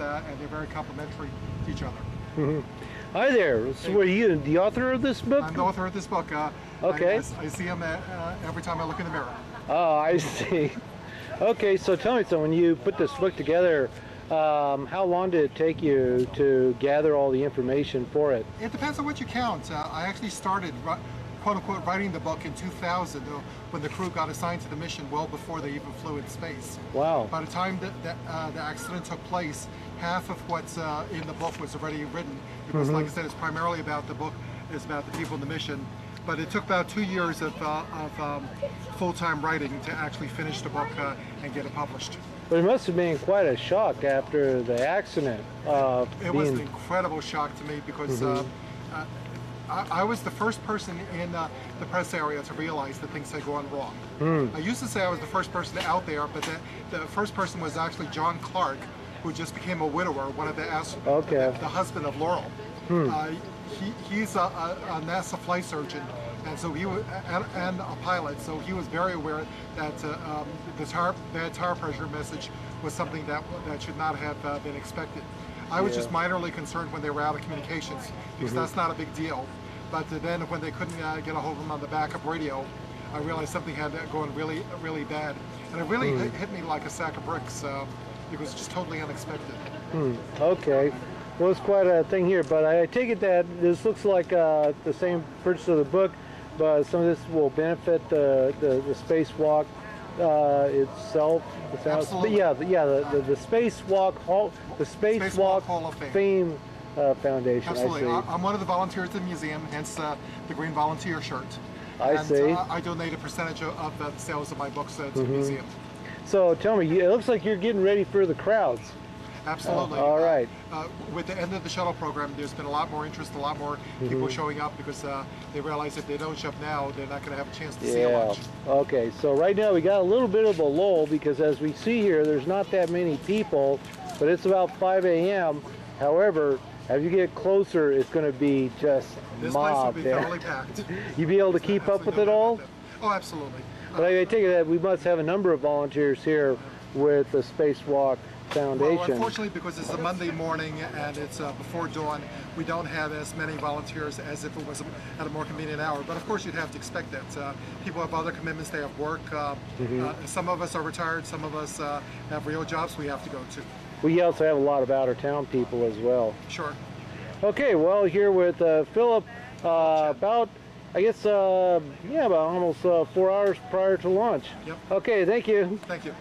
and they're very complementary to each other. Hi there. So are you the author of this book? I'm the author of this book. Okay. I see them every time I look in the mirror. Oh, I see. Okay, so tell me, so when you put this book together, how long did it take you to gather all the information for it? It depends on what you count. I actually started, quote-unquote, writing the book in 2000 when the crew got assigned to the mission well before they even flew in space. Wow. By the time the accident took place, half of what's in the book was already written, because like I said, it's primarily about the book, it's about the people in the mission. But it took about 2 years of full-time writing to actually finish the book and get it published. But it must have been quite a shock after the accident. It was an incredible shock to me because I was the first person in the press area to realize that things had gone wrong. I used to say I was the first person out there, but the first person was actually John Clark, who just became a widower, one of the husband of Laurel. He's a NASA flight surgeon, and so he was, and a pilot. So he was very aware that the bad tire pressure message was something that should not have been expected. I was just minorly concerned when they were out of communications, because that's not a big deal. But then when they couldn't get a hold of them on the backup radio, I realized something had gone really, really bad, and it really hit me like a sack of bricks. It was just totally unexpected. Okay. Well, it's quite a thing here, but I take it that this looks like the same purchase of the book, but some of this will benefit the spacewalk itself. Absolutely. The spacewalk Hall of Fame Foundation. Absolutely. I see. I'm one of the volunteers at the museum, hence the green volunteer shirt. I see. I donate a percentage of the sales of my books to the museum. So tell me, it looks like you're getting ready for the crowds. Absolutely. All right. With the end of the shuttle program, there's been a lot more interest, a lot more people showing up, because they realize if they don't show up now, they're not going to have a chance to see a lunch. Okay, so right now we got a little bit of a lull, because as we see here, there's not that many people, but it's about 5 a.m. However, as you get closer, it's going to be just this mobbed. This place will be thoroughly packed. You be able to keep up with it all? Oh, absolutely. But I take it that we must have a number of volunteers here with the Spacewalk Foundation. Well, unfortunately, because it's a Monday morning and it's before dawn, we don't have as many volunteers as if it was at a more convenient hour. But of course, you'd have to expect that. People have other commitments, they have work. Some of us are retired, some of us have real jobs we have to go to. We also have a lot of out-of-town people as well. Sure. Okay, well, here with Philip, about, I guess, about almost 4 hours prior to launch. Yep. Okay, thank you. Thank you.